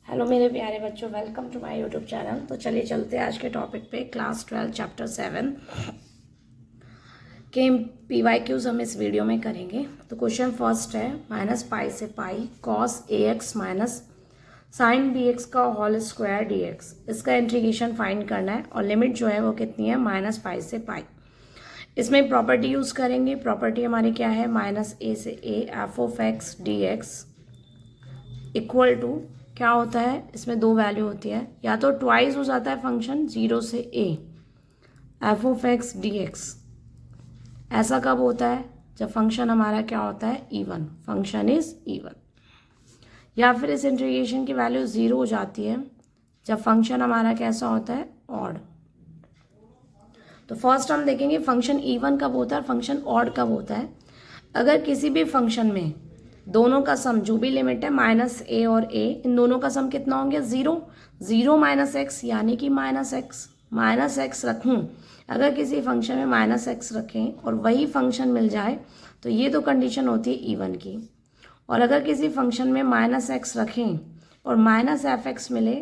Hello मेरे प्यारे बच्चों, welcome to my YouTube channel. तो चलिए चलते हैं आज के टॉपिक पे। क्लास 12 चैप्टर 7 के PYQs हम इस वीडियो में करेंगे। तो क्वेश्चन फर्स्ट है माइनस पाई से pi cos AX minus sine BX का होल स्क्वायर DX। इसका इंटीग्रेशन फाइंड करना है और लिमिट जो है वो कितनी है, माइनस पाई से पाई। इसमें प्रॉपर्टी यूज़ करेंगे। प्रॉपर्टी हमारी क्या है, माइनस A से A f(x) dx equal to क्या होता है, इसमें दो वैल्यू होती है, या तो ट्वाइस हो जाता है फंक्शन 0 से A f(x) dx। ऐसा कब होता है, जब फंक्शन हमारा क्या होता है, इवन, फंक्शन इज इवन। या फिर इस इंटीग्रेशन की वैल्यू 0 हो जाती है जब फंक्शन हमारा कैसा होता है, ऑड। तो फर्स्ट हम देखेंगे फंक्शन इवन कब होता है, फंक्शन ऑड कब होता है। अगर किसी भी फंक्शन में दोनों का सम, जो भी लिमिट है माइनस A और A, इन दोनों का सम कितना होंगे, 0। 0 माइनस एक्स यानी कि माइनस एक्स रखूँ। अगर किसी फंक्शन में माइनस एक्स रखें और वही फंक्शन मिल जाए तो ये तो कंडीशन होती है इवन की। और अगर किसी फंक्शन में माइनस एक्स रखें और माइनस f(x) मिले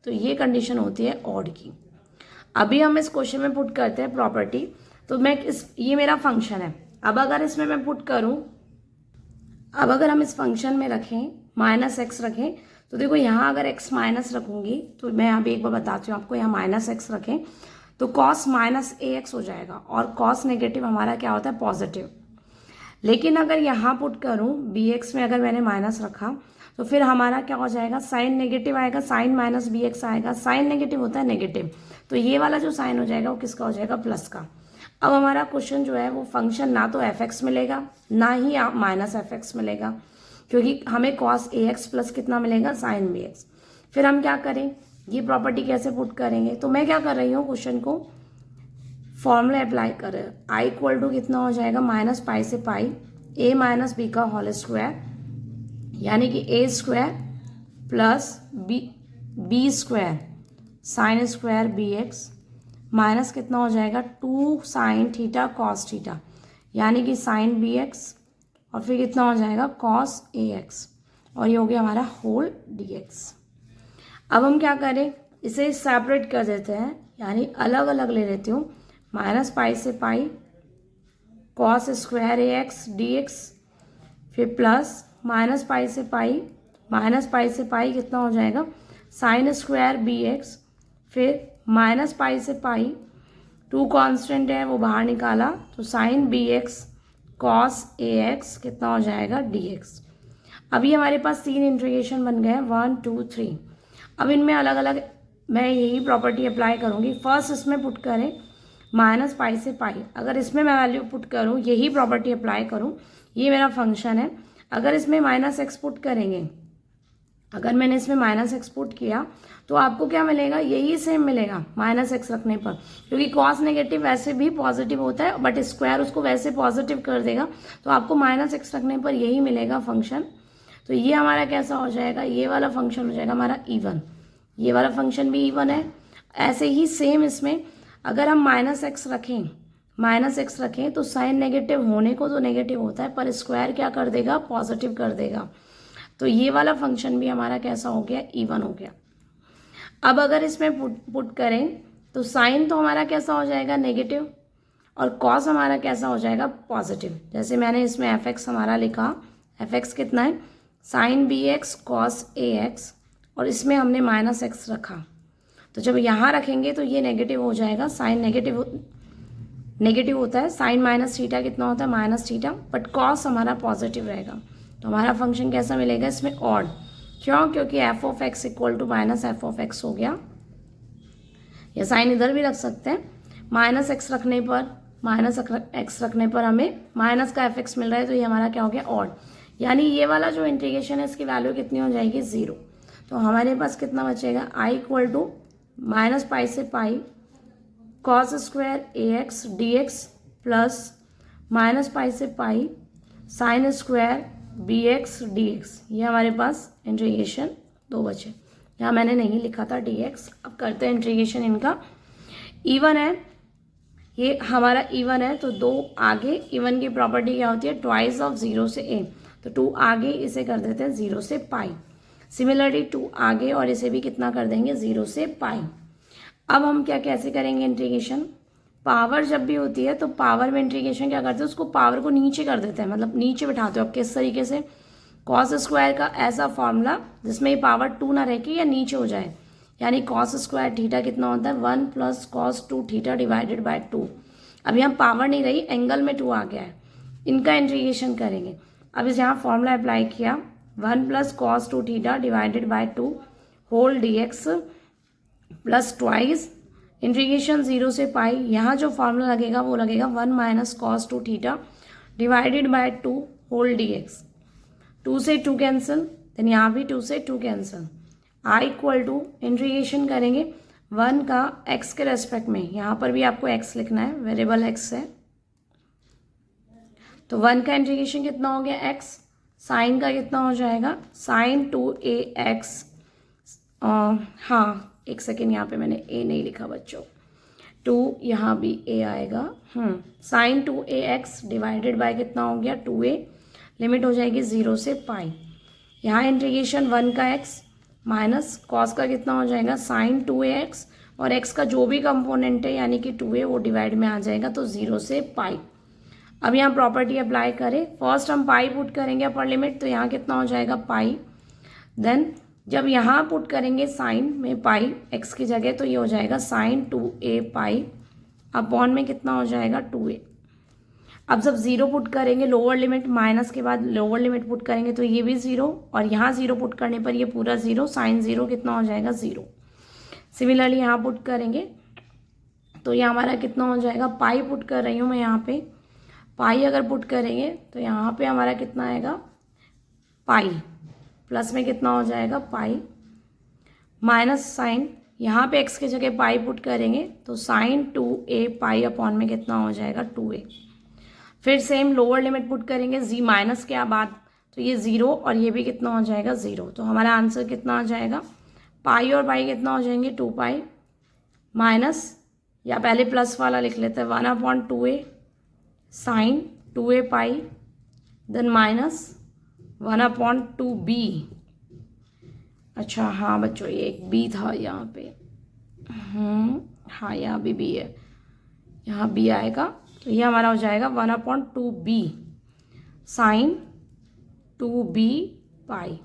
तो ये कंडीशन होती है ऑड की। अभी हम इस क्वेश्चन में पुट करते हैं प्रॉपर्टी। तो ये मेरा फंक्शन है। अब अगर इसमें मैं पुट करूँ, अब अगर हम इस फंक्शन में रखें माइनस एक्स रखें, तो देखो यहाँ अगर x माइनस रखूंगी, तो मैं यहाँ भी एक बार बताती हूँ आपको, यहाँ माइनस एक्स रखें तो कॉस माइनस AX हो जाएगा और कॉस नेगेटिव हमारा क्या होता है, पॉजिटिव। लेकिन अगर यहाँ पुट करूँ BX में अगर मैंने माइनस रखा तो फिर हमारा क्या हो जाएगा, साइन नेगेटिव आएगा, साइन माइनस BX आएगा। साइन नेगेटिव होता है नेगेटिव, तो ये वाला जो साइन हो जाएगा वो किसका हो जाएगा, प्लस का। अब हमारा क्वेश्चन जो है वो फंक्शन ना तो f(x) मिलेगा ना ही माइनस f(x) मिलेगा, क्योंकि हमें cos AX प्लस कितना मिलेगा, साइन BX। फिर हम क्या करें, ये प्रॉपर्टी कैसे पुट करेंगे। तो मैं क्या कर रही हूँ, क्वेश्चन को फॉर्मूला अप्लाई कर रहे हैं। आई इक्वल टू कितना हो जाएगा, माइनस पाई से पाई A माइनस B का होल स्क्वायर, यानी कि A square plus B square sine square BX minus कितना हो जाएगा, 2 साइन थीटा कॉस थीटा, यानी कि साइन BX और फिर कितना हो जाएगा, कॉस AX, और ये हो गया हमारा होल DX। अब हम क्या करें, इसे सेपरेट कर देते हैं, यानी अलग अलग ले लेती हूँ। माइनस पाई से pi cos square AX DX, फिर प्लस माइनस पाई से पाई कितना हो जाएगा, साइन स्क्वायर BX, फिर माइनस पाई से पाई, 2 कांस्टेंट है वो बाहर निकाला तो साइन BX कॉस AX कितना हो जाएगा, DX। अभी हमारे पास 3 इंटीग्रेशन बन गए, 1 2 3। अब इनमें अलग अलग मैं यही प्रॉपर्टी अप्लाई करूँगी। फर्स्ट इसमें पुट करें माइनस पाई से पाई, अगर इसमें मैं वैल्यू पुट करूँ, यही प्रॉपर्टी अप्लाई करूँ, ये मेरा फंक्शन है। अगर इसमें माइनस एक्स पुट करेंगे, अगर मैंने इसमें माइनस एक्स पुट किया तो आपको क्या मिलेगा, यही सेम मिलेगा माइनस एक्स रखने पर, क्योंकि कॉस नेगेटिव वैसे भी पॉजिटिव होता है बट स्क्वायर उसको वैसे पॉजिटिव कर देगा, तो आपको माइनस एक्स रखने पर यही मिलेगा फंक्शन। तो ये हमारा कैसा हो जाएगा, ये वाला फंक्शन हो जाएगा हमारा इवन। ये वाला फंक्शन भी इवन है। ऐसे ही सेम इसमें अगर हम माइनस एक्स रखें तो साइन नेगेटिव होने को तो नेगेटिव होता है, पर स्क्वायर क्या कर देगा, पॉजिटिव कर देगा। तो ये वाला फंक्शन भी हमारा कैसा हो गया, इवन हो गया। अब अगर इसमें पुट करें तो साइन तो हमारा कैसा हो जाएगा, नेगेटिव, और कॉस हमारा कैसा हो जाएगा, पॉजिटिव। जैसे मैंने इसमें f(x) हमारा लिखा, f(x) कितना है, साइन BX कॉस AX, और इसमें हमने माइनस एक्स रखा, तो जब यहाँ रखेंगे तो ये नेगेटिव हो जाएगा। साइन नेगेटिव होता है, साइन माइनस थीटा कितना होता है, माइनस थीटा, बट कॉस हमारा पॉजिटिव रहेगा। तो हमारा फंक्शन कैसा मिलेगा, इसमें ऑड। क्यों, क्योंकि f(x) equal to minus f(x) हो गया। या साइन इधर भी रख सकते हैं, माइनस एक्स रखने पर हमें माइनस का f(x) मिल रहा है, तो ये हमारा क्या हो गया, ऑड। यानी ये वाला जो इंटीग्रेशन है इसकी वैल्यू कितनी हो जाएगी, 0। तो हमारे पास कितना बचेगा, I equal to minus pi से pi cos square AX DX plus minus pi से pi sine square BX DX। ये हमारे पास इंटीग्रेशन 2 बचे, यहाँ मैंने नहीं लिखा था DX। अब करते हैं इंटीग्रेशन इनका। इवन है, ये हमारा इवन है, तो 2 आगे, इवन की प्रॉपर्टी क्या होती है, ट्वाइस ऑफ 0 से A, तो 2 आगे इसे कर देते हैं 0 से पाई। सिमिलरली 2 आगे और इसे भी कितना कर देंगे 0 से पाई। अब हम क्या कैसे करेंगे इंटीग्रेशन, पावर जब भी होती है तो पावर में इंटीग्रेशन क्या करते हैं, उसको पावर को नीचे कर देते हैं, मतलब नीचे बिठाते हो आप किस तरीके से, कॉस स्क्वायर का ऐसा फॉर्मूला जिसमें ये पावर 2 ना रह के या नीचे हो जाए, यानी कॉस स्क्वायर थीटा कितना होता है 1 plus cos 2 theta divided by 2। अब यहाँ पावर नहीं रही, एंगल में 2 आ गया है, इनका इंटीग्रेशन करेंगे। अब इस यहाँ फॉर्मूला अप्लाई किया 1 plus cos 2 theta divided by 2 whole d x plus twice integration 0 से पाई। यहाँ जो फॉर्मूला लगेगा वो लगेगा 1 minus cos 2 theta divided by 2 whole d x. 2 से 2 कैंसिल, देन यहाँ भी 2 से 2 cancel. I equal to integration करेंगे 1 का x के रेस्पेक्ट में, यहाँ पर भी आपको x लिखना है, वेरिएबल x है, तो 1 का इंटीग्रेशन कितना हो गया x, साइन का कितना हो जाएगा साइन 2ax, हाँ एक सेकेंड यहाँ पे मैंने a नहीं लिखा बच्चों, 2 यहाँ भी a आएगा, साइन 2ax डिवाइडेड बाय कितना हो गया 2a, लिमिट हो जाएगी 0 से पाई। यहाँ इंटीग्रेशन 1 का x माइनस कॉस का कितना हो जाएगा साइन 2ax, और x का जो भी कंपोनेंट है यानी कि 2a वो डिवाइड में आ जाएगा, तो 0 से पाई। अब यहाँ प्रॉपर्टी अप्लाई करें, फर्स्ट हम पाई पुट करेंगे अपर लिमिट, तो यहाँ कितना हो जाएगा पाई, देन जब यहाँ पुट करेंगे साइन में पाई x की जगह, तो ये हो जाएगा साइन 2a पाई अपॉन में कितना हो जाएगा 2a। अब जब 0 पुट करेंगे लोअर लिमिट, माइनस के बाद लोअर लिमिट पुट करेंगे तो ये भी 0, और यहाँ 0 पुट करने पर ये पूरा 0, साइन 0 कितना हो जाएगा 0। सिमिलरली यहाँ पुट करेंगे तो ये हमारा कितना हो जाएगा, पाई पुट कर रही हूँ मैं यहाँ पे, पाई अगर पुट करेंगे तो यहाँ पे हमारा कितना आएगा पाई, प्लस में कितना हो जाएगा पाई, माइनस साइन यहाँ पे x की जगह पाई पुट करेंगे तो साइन 2a पाई अपॉन में कितना हो जाएगा 2a। फिर सेम लोअर लिमिट पुट करेंगे जी माइनस के बाद, तो ये 0 और ये भी कितना हो जाएगा 0, तो हमारा आंसर कितना आ जाएगा, पाई और पाई कितना हो जाएंगे 2 पाई माइनस, या पहले प्लस वाला लिख लेते हैं 1/2a साइन 2a पाई, देन माइनस 1/2b। अच्छा हाँ बच्चों ये एक b था यहाँ पे, हाँ यहाँ भी b है, यहाँ b आएगा, तो ये हमारा हो जाएगा 1/2b साइन 2b पाई।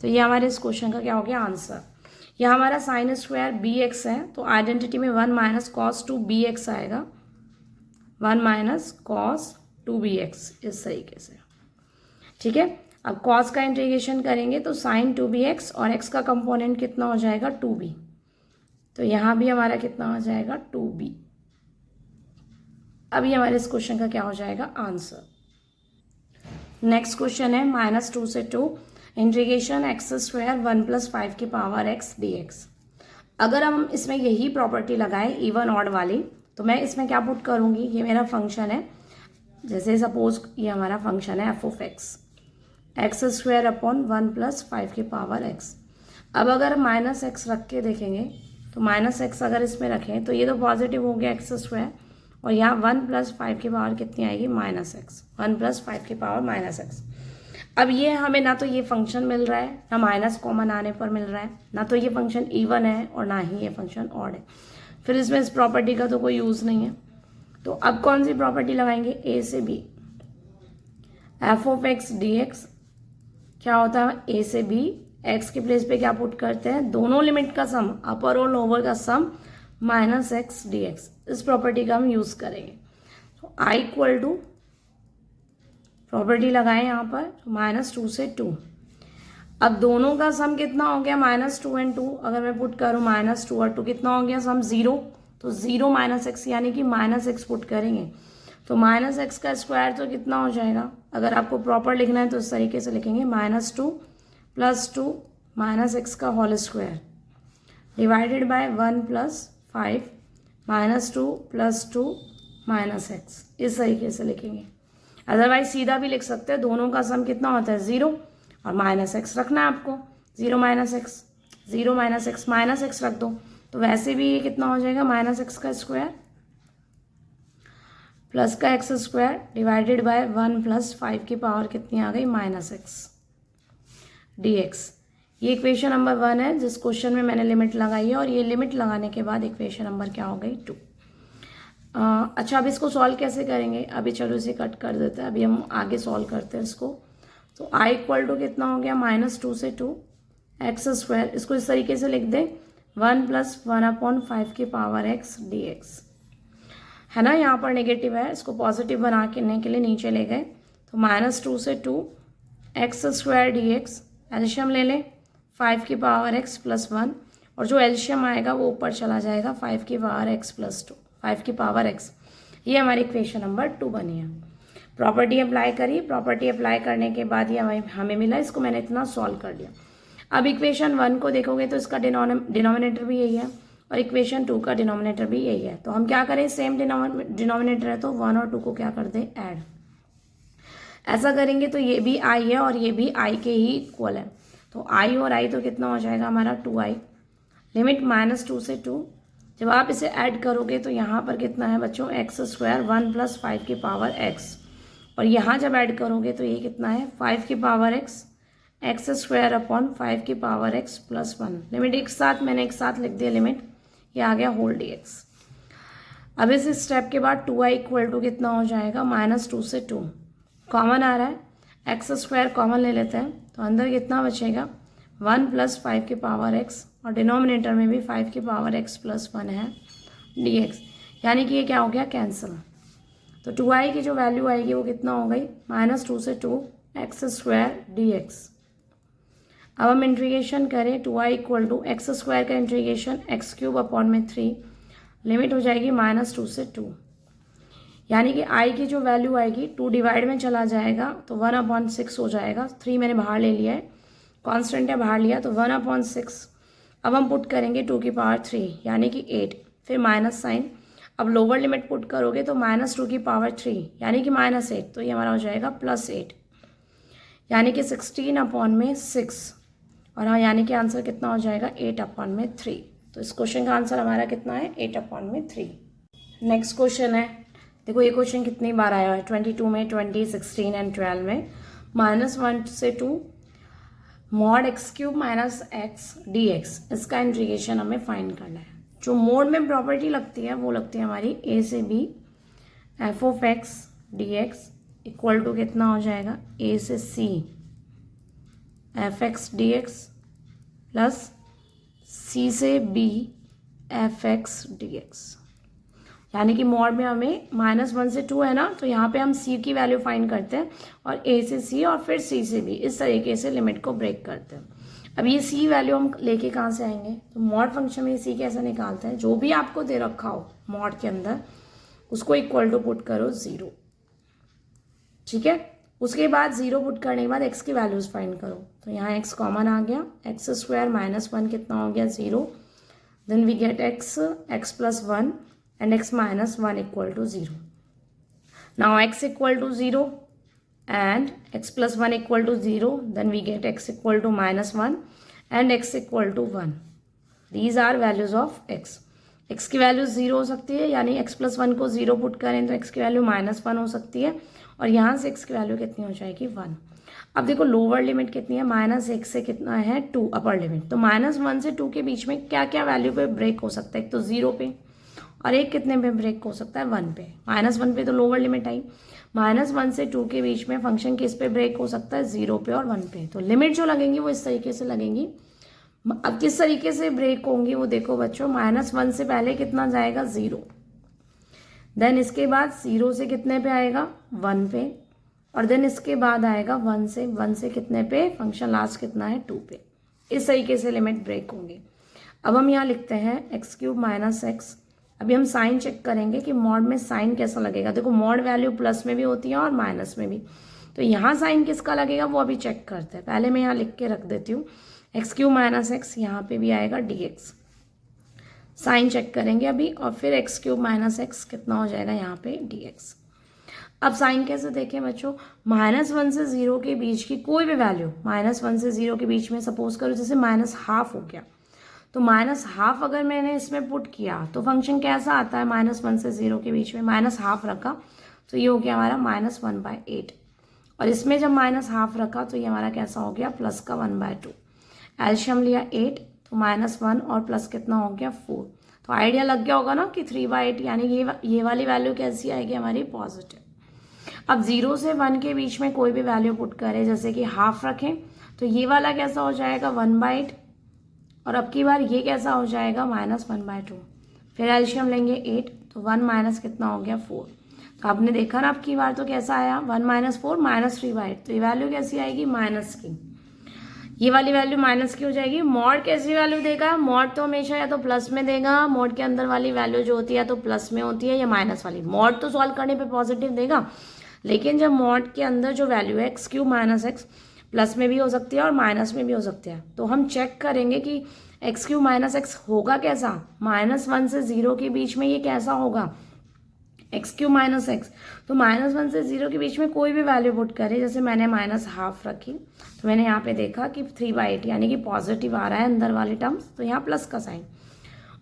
तो ये हमारे इस क्वेश्चन का क्या हो गया आंसर। यह हमारा साइन स्क्वायर bx है, तो आइडेंटिटी में 1 माइनस कॉस 2bx आएगा, 1 माइनस कॉस 2bx इस तरीके से, ठीक है। अब कॉस का इंटीग्रेशन करेंगे तो साइन 2bx और x का कंपोनेंट कितना हो जाएगा 2b, तो यहाँ भी हमारा कितना हो जाएगा 2b। अभी हमारे इस क्वेश्चन का क्या हो जाएगा आंसर। नेक्स्ट क्वेश्चन है -2 से 2 इंटीग्रेशन एक्स स्क्वायर 1 + 5 की पावर x dx। अगर हम इसमें यही प्रॉपर्टी लगाएं इवन ऑड वाली, तो मैं इसमें क्या पुट करूँगी, ये मेरा फंक्शन है, जैसे सपोज ये हमारा फंक्शन है f(x) स्क्वायर अपॉन 1 + 5 की पावर x। अब अगर -x रख के देखेंगे तो -x अगर इसमें रखें तो ये तो पॉजिटिव हो गया x स्क्वायर, और यहाँ 1 + 5 की पावर कितनी आएगी -x, 1 + 5 की पावर -x। अब ये हमें ना तो ये फंक्शन मिल रहा है, ना माइनस कॉमन आने पर मिल रहा है, ना तो ये फंक्शन इवन है और ना ही ये फंक्शन ऑड है, फिर इसमें इस प्रॉपर्टी का तो कोई यूज़ नहीं है। तो अब कौन सी प्रॉपर्टी लगाएंगे, a से b, f(x) dx क्या होता है, a से b, x के प्लेस पे क्या पुट करते हैं, दोनों लिमिट का सम, अपर और लोअर का सम -x dx, इस प्रॉपर्टी का हम यूज़ करेंगे। तो i इक्वल टू प्रॉपर्टी लगाएं यहाँ पर, -2 से 2। अब दोनों का सम कितना हो गया -2 और 2, अगर मैं पुट करूँ -2 और 2 कितना हो गया सम 0, तो 0 -x यानी कि -x पुट करेंगे तो -x का स्क्वायर तो कितना हो जाएगा, अगर आपको प्रॉपर लिखना है तो इस तरीके से लिखेंगे -2 + 2 -x का whole square divided by 1 + 5 -2 + 2 -x, इस तरीके से लिखेंगे। अदरवाइज सीधा भी लिख सकते हैं, दोनों का सम कितना होता है 0 और -x रखना है आपको, 0 -x, 0 -x -x रख दो, तो वैसे भी ये कितना हो जाएगा -x का स्क्वायर प्लस का x स्क्वायर डिवाइडेड बाय 1 + 5 की पावर कितनी आ गई -x dx। ये इक्वेशन नंबर 1 है जिस क्वेश्चन में मैंने लिमिट लगाई है, और ये लिमिट लगाने के बाद इक्वेशन नंबर क्या हो गई 2। अच्छा, अब इसको सॉल्व कैसे करेंगे? अभी चलो इसे कट कर देते हैं, अभी हम आगे सॉल्व करते हैं इसको। तो आई इक्वल टू कितना हो गया, -2 से 2 एक्स स्क्वायर। इसको इस तरीके से लिख दे 1 + 1/5 की पावर x dx, है ना। यहाँ पर नेगेटिव है, इसको पॉजिटिव बनाने के लिए नीचे ले गए। तो -2 से 2 एक्स स्क्वायर dx, एल्शियम ले लें 5 की पावर x + 1, और जो एल्शियम आएगा वो ऊपर चला जाएगा 5 की पावर x + 2, 5 की पावर x। ये हमारी इक्वेशन नंबर 2 बनी है। प्रॉपर्टी अप्लाई करी, प्रॉपर्टी अप्लाई करने के बाद ये हमें मिला, इसको मैंने इतना सॉल्व कर लिया। अब इक्वेशन 1 को देखोगे तो इसका डिनोमिनेटर भी यही है, और इक्वेशन 2 का डिनोमिनेटर भी यही है। तो हम क्या करें, सेम डिनोमिनेटर है तो 1 और 2 को क्या कर दें, ऐड। ऐसा करेंगे तो ये भी i है और ये भी i के ही इक्वल है। तो i और i तो कितना हो जाएगा हमारा 2i। लिमिट -2 से 2, जब आप इसे ऐड करोगे तो यहाँ पर कितना है बच्चों, x स्क्वायर 1 + 5 की पावर x, और यहाँ जब ऐड करोगे तो ये कितना है 5 की पावर x स्क्वायर अपॉन 5 की पावर x + 1। लिमिट मैंने एक साथ लिख दिया, लिमिट ये आ गया होल dx। अब इस स्टेप के बाद 2i इक्वल टू कितना हो जाएगा, -2 से 2, कॉमन आ रहा है, एक्स स्क्वायर कॉमन ले लेते हैं तो अंदर कितना बचेगा 1 + 5 की पावर x, और डिनोमिनेटर में भी 5 की पावर x + 1 है dx, यानी कि ये क्या हो गया, कैंसिल। तो 2i की जो वैल्यू आएगी वो कितना हो गई, -2 से 2 एक्स स्क्वायर dx। अब हम इंटीग्रेशन करें 2i equal to x square का इंटीग्रेशन x³ अपॉन में 3, लिमिट हो जाएगी -2 से 2, यानी कि i की जो वैल्यू आएगी 2 डिवाइड में चला जाएगा तो 1/6 हो जाएगा। 3 मैंने बाहर ले लिया है, कांस्टेंट है बाहर लिया, तो 1/6। अब हम पुट करेंगे 2 की पावर 3 यानी कि 8, फिर माइनस साइन। अब लोअर लिमिट पुट करोगे तो -2 की पावर 3 यानी कि -8, तो ये हमारा हो जाएगा +8, यानी कि 16/6, और हाँ यानी कि आंसर कितना हो जाएगा 8/3। तो इस क्वेश्चन का आंसर हमारा कितना है, 8/3। नेक्स्ट क्वेश्चन है, देखो ये क्वेश्चन कितनी बार आया है, 22 में, 20, 16 एंड 12 में। -1 से 2 mod x³ - x dx, इसका इंटीग्रेशन हमें फाइंड करना है। जो मोड में प्रॉपर्टी लगती है वो लगती है हमारी a से b f(x) dx equal to कितना हो जाएगा, a से c f(x) dx plus c से b f(x) dx, यानी कि मॉड में हमें -1 से 2 है ना, तो यहाँ पे हम c की वैल्यू फाइंड करते हैं और a से c और फिर c से b, इस तरीके से लिमिट को ब्रेक करते हैं। अब ये c वैल्यू हम लेके कहाँ से आएंगे, तो मॉड फंक्शन में c कैसे निकालते हैं, जो भी आपको दे रखा हो मॉड के अंदर उसको इक्वल टू पुट करो 0, ठीक है। उसके बाद 0 पुट करने के बाद x की वैल्यूज फाइंड करो, तो यहाँ x कॉमन आ गया, x² -1 कितना हो गया 0, then we get x + 1 and x - 1 equal to 0. Now x equal to 0 and x + 1 equal to 0, then we get x equal to -1 and x equal to 1. These are values of x. x की value 0 हो सकती है, यानी x + 1 को 0 put करें तो x की value -1 हो सकती है, और यहाँ से x की वैल्यू कितनी हो जाएगी 1। अब देखो लोअर लिमिट कितनी है, -1 से कितना है 2 अपर लिमिट, तो -1 से 2 के बीच में क्या क्या वैल्यू पे ब्रेक हो सकता है, एक तो 0 पे, और एक कितने पे ब्रेक हो सकता है 1 पे। -1 पे तो लोअर लिमिट आई, -1 से 2 के बीच में फंक्शन किस पे ब्रेक हो सकता है, 0 पे और 1 पे। तो लिमिट जो लगेंगी वो इस तरीके से लगेंगी। अब किस तरीके से ब्रेक होंगी वो देखो बच्चों, -1 से पहले कितना जाएगा 0, देन इसके बाद 0 से कितने पे आएगा 1 पे, और देन इसके बाद आएगा 1 से कितने पे, फंक्शन लास्ट कितना है 2 पे। इस तरीके से लिमिट ब्रेक होंगे। अब हम यहाँ लिखते हैं x³ - x। अभी हम साइन चेक करेंगे कि मॉड में साइन कैसा लगेगा। देखो मॉड वैल्यू प्लस में भी होती है और माइनस में भी, तो यहाँ साइन किसका लगेगा वो अभी चेक करते हैं। पहले मैं यहाँ लिख के रख देती हूँ x³ - x, यहाँ पे भी आएगा dx। साइन चेक करेंगे अभी, और फिर x³ - x कितना हो जाएगा यहाँ पे dx। अब साइन कैसे देखें बच्चों, -1 से 0 के बीच की कोई भी वैल्यू, -1 से 0 के बीच में सपोज करो जैसे -½ हो गया, तो -½ अगर मैंने इसमें पुट किया तो फंक्शन कैसा आता है, -1 से 0 के बीच में -½ रखा तो ये हो गया हमारा -1/8, और इसमें जब -½ रखा तो ये हमारा कैसा हो गया प्लस का 1/2। एल्शियम लिया 8, तो -1 और प्लस कितना हो गया 4। तो आइडिया लग गया होगा ना कि 3/8 यानी ये वाली वैल्यू कैसी आएगी हमारी पॉजिटिव। अब 0 से 1 के बीच में कोई भी वैल्यू पुट करें, जैसे कि हाफ रखें, तो ये वाला कैसा हो जाएगा 1/8, और अब की बार ये कैसा हो जाएगा -1/2। फिर एल्शियम लेंगे 8, तो 1 माइनस कितना हो गया 4। तो आपने देखा ना अब की बार तो कैसा आया 1 - 4 -3/8, तो ये वैल्यू कैसी आएगी माइनस की। ये वाली वैल्यू माइनस की हो जाएगी। मॉड कैसी वैल्यू देगा, मॉड तो हमेशा या तो प्लस में देगा, मॉड के अंदर वाली वैल्यू जो होती है तो प्लस में होती है या माइनस वाली। मॉड तो सॉल्व करने पे पॉजिटिव देगा, लेकिन जब मॉड के अंदर जो वैल्यू है x³ - x प्लस में भी हो सकती है और माइनस में भी हो सकती है, तो हम चेक करेंगे कि x³ - x होगा कैसा, -1 से 0 के बीच में ये कैसा होगा x³ - x। तो -1 से 0 के बीच में कोई भी वैल्यू पुट करें, जैसे मैंने -1/2 रखी, तो मैंने यहाँ पे देखा कि 3/8 यानी कि पॉजिटिव आ रहा है अंदर वाले टर्म्स, तो यहाँ प्लस का साइन।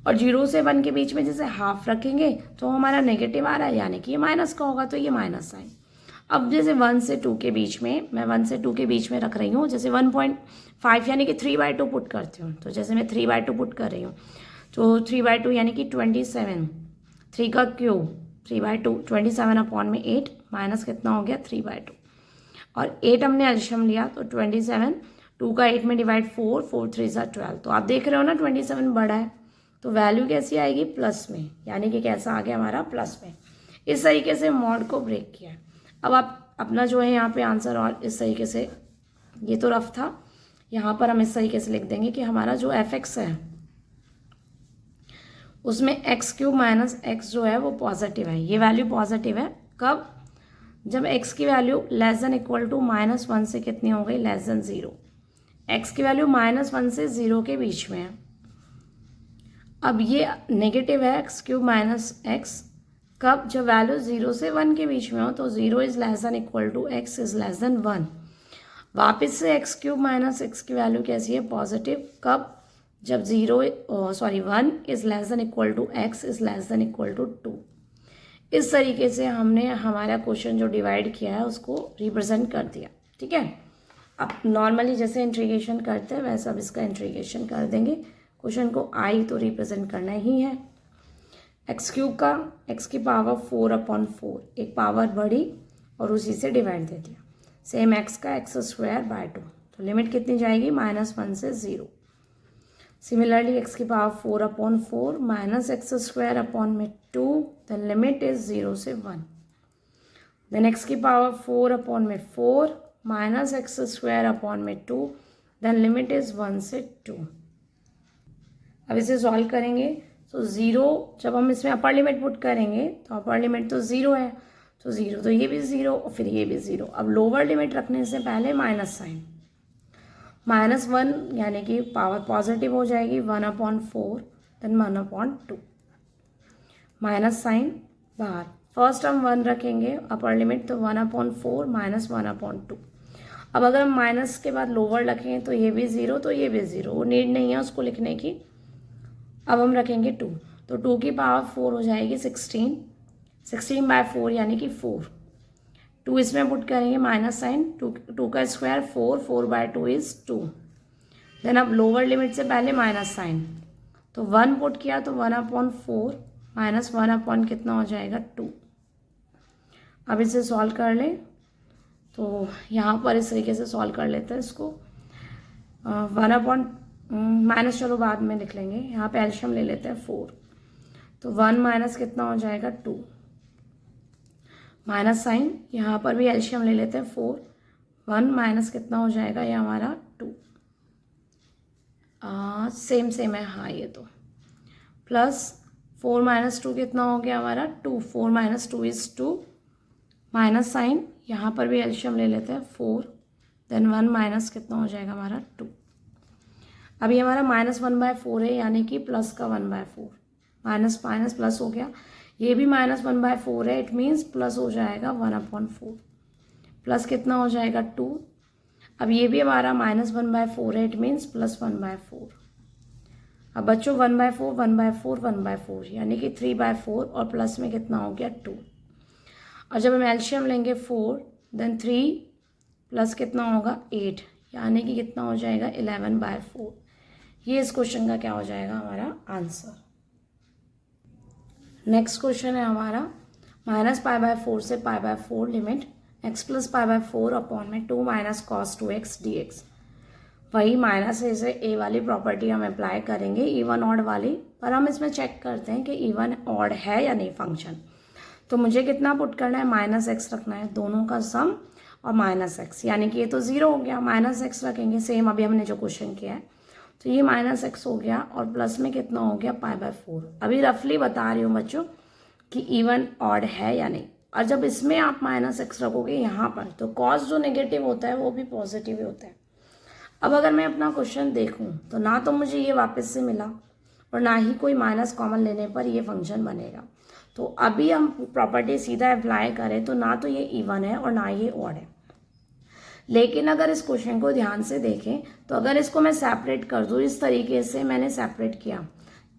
और 0 से 1 के बीच में जैसे हाफ रखेंगे तो हमारा नेगेटिव आ रहा है, यानी कि ये माइनस का होगा, तो ये माइनस साइन। अब जैसे 1 से 2 के बीच में, मैं 1 से 2 के बीच में रख रही हूँ, जैसे 1.5 यानी कि 3/2 पुट करती हूँ, तो जैसे मैं 3/2 पुट कर रही हूँ, तो 3/2 यानी कि 27, 3 का क्यूब 3/2, 27/8 माइनस कितना हो गया 3/2, और 8 हमने एल्शियम लिया, तो 27, 2 का 8 में डिवाइड 4, 4 3 सा 12, तो आप देख रहे हो ना 27 बड़ा है, तो वैल्यू कैसी आएगी प्लस में, यानी कि कैसा आ गया हमारा प्लस में। इस तरीके से मॉड को ब्रेक किया है। अब आप अपना जो है यहाँ पे आंसर और इस तरीके से, ये तो रफ था, यहाँ पर हम इस तरीके से लिख देंगे कि हमारा जो f(x) है उसमें x³ - x जो है वो पॉजिटिव है, ये वैल्यू पॉजिटिव है। कब, जब x की वैल्यू <= -1 से कितनी हो गई <0। x की वैल्यू -1 से 0 के बीच में है। अब ये नेगेटिव है x³ - x, कब, जब वैल्यू 0 से 1 के बीच में हो, तो 0 <= x < 1। वापस से x³ - x की वैल्यू कैसी है पॉजिटिव, कब, जब 1 <= x < 2। इस तरीके से हमने हमारा क्वेश्चन जो डिवाइड किया है उसको रिप्रेजेंट कर दिया। ठीक है, अब नॉर्मली जैसे इंट्रीगेशन करते हैं वैसा अब इसका इंट्रीगेशन कर देंगे। क्वेश्चन को आई तो रिप्रेजेंट करना ही है। x³ का x की पावर 4/4, एक पावर बढ़ी और उसी से डिवाइड दे दिया। सेम x का x²/2, तो लिमिट कितनी जाएगी -1 से 0। सिमिलरली x की power 4/4 -x²/2, then limit is 0 से 1। देन x की power 4/4 -x²/2, then limit is 1 से 2। अब इसे सॉल्व करेंगे तो 0, जब हम इसमें अपर लिमिट पुट करेंगे तो अपर लिमिट तो 0 है, तो 0, तो ये भी 0 और फिर ये भी 0। अब लोअर लिमिट रखने से पहले माइनस साइन, -1 यानी कि पावर पॉजिटिव हो जाएगी 1/4, देन 1/2, माइनस साइन बाहर। फर्स्ट हम 1 रखेंगे अपर लिमिट, तो 1/4 - 1/2। अब अगर हम माइनस के बाद लोअर रखें तो ये भी 0, तो ये भी 0, वो नीड नहीं है उसको लिखने की। अब हम रखेंगे 2, तो 2 की पावर 4 हो जाएगी 16, 16/4 यानी कि 4। 2 इसमें पुट करेंगे माइनस साइन, 2 का स्क्वायर 4, 4/2 इज 2। देन अब लोअर लिमिट से पहले माइनस साइन, तो 1 पुट किया तो 1/4 - 1 कितना हो जाएगा 2। अब इसे सॉल्व कर लें, तो यहाँ पर इस तरीके से सॉल्व कर लेते हैं इसको। माइनस चलो बाद में लिख लेंगे, यहाँ पे एल्शियम ले लेते हैं 4, तो 1 माइनस कितना हो जाएगा 2, माइनस साइन, यहाँ पर भी एल्शियम ले लेते हैं 4, 1 माइनस कितना हो जाएगा ये हमारा 2। सेम है हाँ, ये तो प्लस 4 - 2 कितना हो गया हमारा 2, 4 - 2 इज 2, माइनस साइन, यहाँ पर भी एल्शियम ले लेते हैं 4, देन 1 माइनस कितना हो जाएगा हमारा 2। अभी हमारा -1/4 है, यानी कि प्लस का 1/4, माइनस माइनस प्लस हो गया, ये भी -1/4 है, इट मीन्स प्लस हो जाएगा 1/4, प्लस कितना हो जाएगा 2। अब ये भी हमारा -1/4 है, इट मीन्स प्लस 1/4। अब बच्चों 1/4 1/4 1/4 यानी कि 3/4 और प्लस में कितना हो गया 2। और जब हम एल्शियम लेंगे 4, देन 3 प्लस कितना होगा 8, यानी कि कितना हो जाएगा 11/4। ये इस क्वेश्चन का क्या हो जाएगा हमारा आंसर। नेक्स्ट क्वेश्चन है हमारा -π/4 से π/4 लिमिट x + π/4 अपॉन में 2 - cos 2x dx। वही -a से a वाली प्रॉपर्टी हम अप्लाई करेंगे इवन ऑड वाली, पर हम इसमें चेक करते हैं कि इवन ऑड है या नहीं फंक्शन। तो मुझे कितना पुट करना है, -x रखना है, दोनों का सम और -x, यानी कि ये तो 0 हो गया, -x रखेंगे सेम अभी हमने जो क्वेश्चन किया है। तो ये -x हो गया और प्लस में कितना हो गया π/4। अभी रफली बता रही हूँ बच्चों कि इवन ऑड है या नहीं। और जब इसमें आप -x रखोगे यहाँ पर तो कॉस जो नेगेटिव होता है वो भी पॉजिटिव ही होता है। अब अगर मैं अपना क्वेश्चन देखूँ तो ना तो मुझे ये वापस से मिला और ना ही कोई माइनस कॉमन लेने पर ये फंक्शन बनेगा। तो अभी हम प्रॉपर्टी सीधा अप्लाई करें तो ना तो ये इवन है और ना ये ऑड है। लेकिन अगर इस क्वेश्चन को ध्यान से देखें तो अगर इसको मैं सेपरेट कर दूँ, इस तरीके से मैंने सेपरेट किया,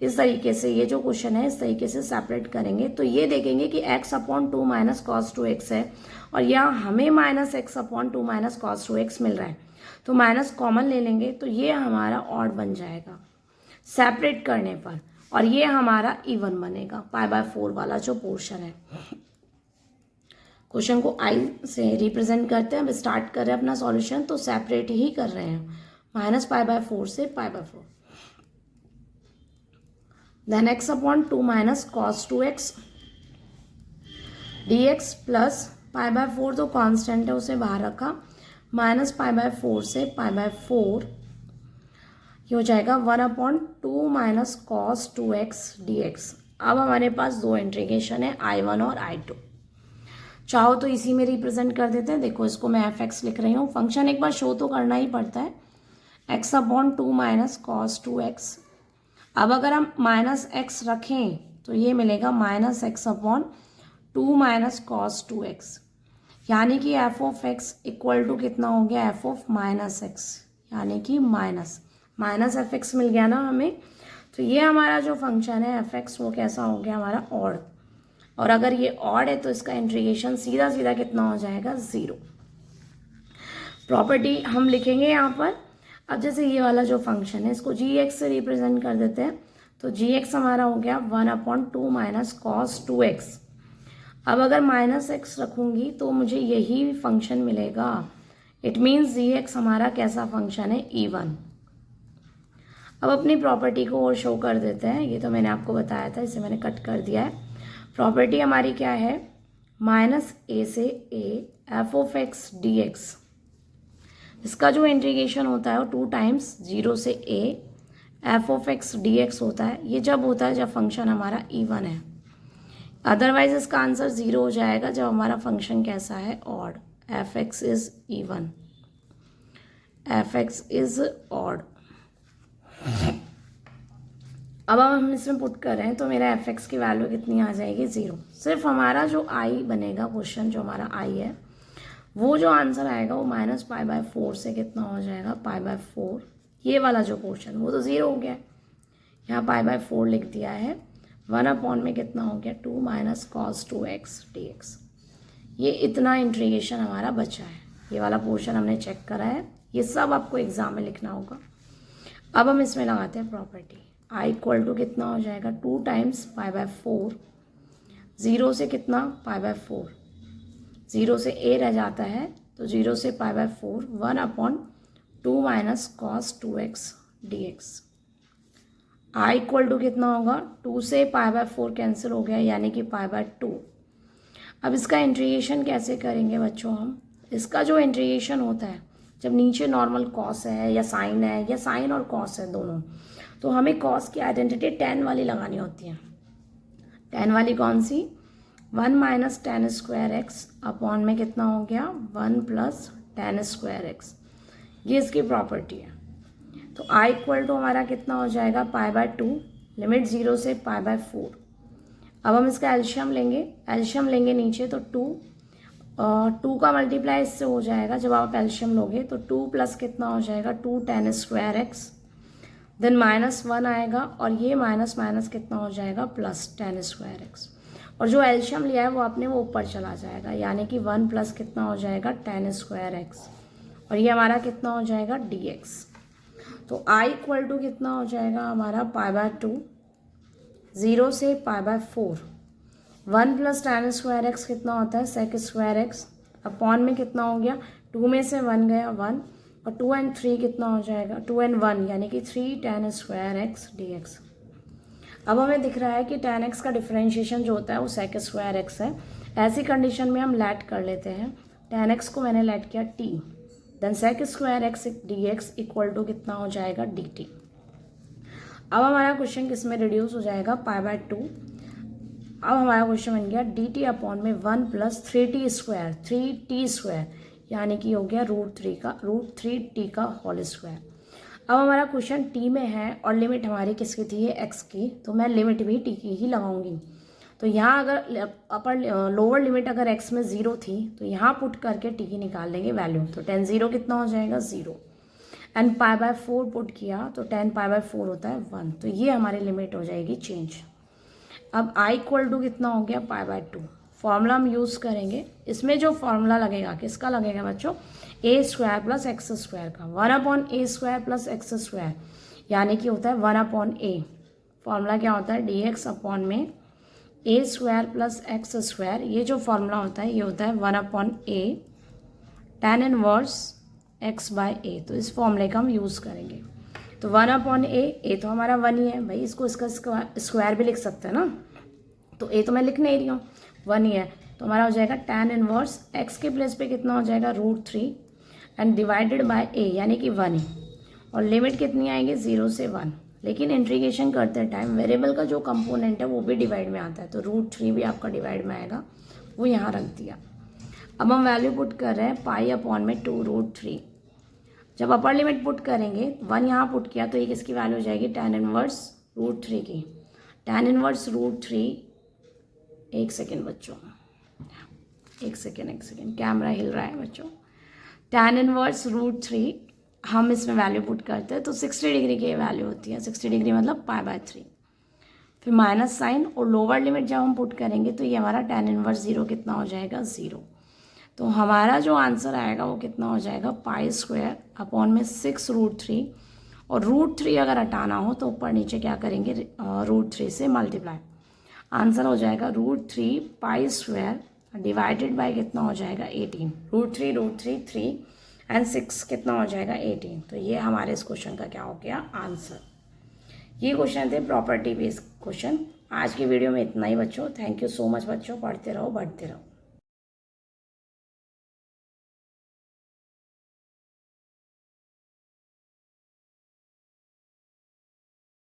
इस तरीके से ये जो क्वेश्चन है इस तरीके से सेपरेट करेंगे तो ये देखेंगे कि x/2 - cos 2x है और यहाँ हमें -x/2 - cos 2x मिल रहा है। तो माइनस कॉमन ले लेंगे तो ये हमारा ऑड बन जाएगा सेपरेट करने पर, और ये हमारा इवन बनेगा π/4 वाला जो पोर्शन है। क्वेश्चन को आई से रिप्रेजेंट करते हैं। अब स्टार्ट कर रहे हैं अपना सॉल्यूशन, तो सेपरेट ही कर रहे हैं -π/4 से π/4। Then x/2 - cos 2x dx plus π/4 तो कांस्टेंट है उसे बाहर रखा, -π/4 से π/4 ये हो जाएगा 1/2 - cos 2x dx। अब हमारे पास दो इंटीग्रेशन है I1 और I2। चाहो तो इसी में रिप्रेजेंट कर देते हैं। देखो इसको मैं fx लिख रही हूँ, फंक्शन एक बार शो तो करना ही पड़ता है। x/2 - cos 2x। अब अगर हम -x रखें तो ये मिलेगा -x/2 - cos 2x, यानी कि f(x) इक्वल टू कितना हो गया f(-x), यानी कि -f(x) मिल गया ना हमें। तो ये हमारा जो फंक्शन है f(x) वो कैसा हो गया हमारा ऑड, और अगर ये ऑड है तो इसका इंटीग्रेशन सीधा सीधा कितना हो जाएगा 0। प्रॉपर्टी हम लिखेंगे यहाँ पर। अब जैसे ये वाला जो फंक्शन है इसको gx से रिप्रेजेंट कर देते हैं, तो gx हमारा हो गया 1/2 - cos 2x। अब अगर -x रखूँगी तो मुझे यही फंक्शन मिलेगा। इट मीन्स gx हमारा कैसा फंक्शन है, इवन। अब अपनी प्रॉपर्टी को और शो कर देते हैं। ये तो मैंने आपको बताया था, इसे मैंने कट कर दिया है। प्रॉपर्टी हमारी क्या है, -a से a f(x) dx। इसका जो इंटीग्रेशन होता है वो 2 टाइम्स 0 से a f(x) dx होता है। ये जब होता है जब फंक्शन हमारा इवन है, अदरवाइज इसका आंसर 0 हो जाएगा जब हमारा फंक्शन कैसा है, odd. f(x) is even, f(x) is odd. अब हम इसमें पुट कर रहे हैं तो मेरा f(x) की वैल्यू कितनी आ जाएगी, 0। सिर्फ हमारा जो i बनेगा, क्वेश्चन जो हमारा i है, वो जो आंसर आएगा वो -π/4 से कितना हो जाएगा, π/4। ये वाला जो पोर्शन वो तो 0 हो गया, यहाँ π/4 लिख दिया है। 1 में कितना हो गया 2 - cos 2x dx। ये इतना इंटीग्रेशन हमारा बचा है। ये वाला पोर्शन हमने चेक करा है, ये सब आपको एग्जाम में लिखना होगा। अब हम इसमें लगाते हैं प्रॉपर्टी। i इक्वल टू कितना हो जाएगा 2 टाइम्स π/4, 0 से कितना π/4, 0 से a रह जाता है तो 0 से π/4 1/2 - cos 2x dx। i equal to कितना होगा, 2 से π/4 कैंसिल हो गया यानी कि π/2। अब इसका इंटीग्रेशन कैसे करेंगे बच्चों हम, इसका जो इंटीग्रेशन होता है जब नीचे नॉर्मल कॉस है या साइन है, या साइन और कॉस है दोनों, तो हमें कॉस की आइडेंटिटी tan वाली लगानी होती है। tan वाली कौन सी, 1 - tan स्क्वायर x अपॉन में कितना हो गया 1 + tan स्क्वायर x। ये इसकी प्रॉपर्टी है। तो i इक्वल टू हमारा कितना हो जाएगा π/2, लिमिट 0 से π/4। अब हम इसका एल्शियम लेंगे नीचे, तो 2 का मल्टीप्लाई इससे हो जाएगा। जब आप एल्शियम लोगे तो 2 प्लस कितना हो जाएगा 2 tan स्क्वायर x, देन -1 आएगा और ये माइनस कितना हो जाएगा प्लस tan स्क्वायर x, और जो एल्शियम लिया है वो अपने वो ऊपर चला जाएगा, यानी कि 1 प्लस कितना हो जाएगा tan स्क्वायर x, और ये हमारा कितना हो जाएगा dx। तो I इक्वल टू कितना हो जाएगा हमारा π/2, 0 से π/4, 1 प्लस tan स्क्वायर एक्स कितना होता है sec स्क्वायर एक्स, अपॉन में कितना हो गया 2 में से 1 गया 1, और 2 and 3 कितना हो जाएगा 2 and 1 यानी कि 3 tan स्क्वायर एक्स dx। अब हमें दिख रहा है कि tan x का डिफरेंशिएशन जो होता है वो sec स्क्वायर एक्स है। ऐसी कंडीशन में हम लेट कर लेते हैं, tan x को मैंने लेट किया t, then sec square x dx equal to कितना हो जाएगा dt। अब हमारा क्वेश्चन किस में रिड्यूस हो जाएगा π/2। अब हमारा क्वेश्चन बन गया dt अपॉन में 1 प्लस 3t स्क्वायर यानी कि हो गया √3 का होल स्क्वायर। अब हमारा क्वेश्चन t में है और लिमिट हमारी किसकी थी है x की, तो मैं लिमिट भी t की ही लगाऊंगी। तो यहाँ अगर लोअर लिमिट अगर x में 0 थी तो यहाँ पुट करके t की निकाल लेंगे वैल्यू। तो tan 0 कितना हो जाएगा 0, एंड π/4 पुट किया तो tan π/4 होता है 1। तो ये हमारी लिमिट हो जाएगी चेंज। अब I इक्वल टू कितना हो गया π/2। फॉर्मूला हम यूज़ करेंगे, इसमें जो फॉर्मूला लगेगा किसका लगेगा बच्चों, a square plus x square का, 1/a square plus x square यानी कि होता है 1/a। फॉर्मूला क्या होता है dx अपॉन में a square plus x square, ये जो फॉर्मूला होता है ये होता है 1/a tan इनवर्स x/a। तो इस फॉर्मूले का हम यूज़ करेंगे। तो 1/a तो हमारा 1 ही है भाई, इसका स्क्वायर भी लिख सकते हैं ना, तो a तो मैं लिख नहीं रही हूँ, 1 ही है। तो हमारा हो जाएगा tan इनवर्स x के प्लेस पे कितना हो जाएगा √3 एंड डिवाइडेड बाय a यानी कि 1 ही, और लिमिट कितनी आएगी 0 से 1। लेकिन इंटीग्रेशन करते टाइम वेरिएबल का जो कंपोनेंट है वो भी डिवाइड में आता है, तो √3 भी आपका डिवाइड में आएगा, वो यहाँ रख दिया। अब हम वैल्यू पुट कर रहे हैं π/2√3। जब अपर लिमिट पुट करेंगे 1 यहाँ पुट किया तो ये किसकी वैल्यू हो जाएगी tan इनवर्स √3 की। tan इनवर्स √3, एक सेकेंड बच्चों, एक सेकेंड कैमरा हिल रहा है बच्चों। tan इनवर्स √3 हम इसमें वैल्यू पुट करते हैं तो 60 डिग्री की वैल्यू होती है, 60 डिग्री मतलब π/3, फिर माइनस साइन, और लोअर लिमिट जब हम पुट करेंगे तो ये हमारा tan इनवर्स 0 कितना हो जाएगा 0। तो हमारा जो आंसर आएगा वो कितना हो जाएगा π² अपॉन में 6√3, और √3 अगर हटाना हो तो ऊपर नीचे क्या करेंगे √3 से मल्टीप्लाई, आंसर हो जाएगा √3 π² डिवाइडेड बाय कितना हो जाएगा 18। √3 3 एंड 6 कितना हो जाएगा 18। तो ये हमारे इस क्वेश्चन का क्या हो गया आंसर। ये क्वेश्चन थे प्रॉपर्टी बेस्ड क्वेश्चन। आज की वीडियो में इतना ही बच्चों, थैंक यू सो मच बच्चों, पढ़ते रहो बढ़ते रहो।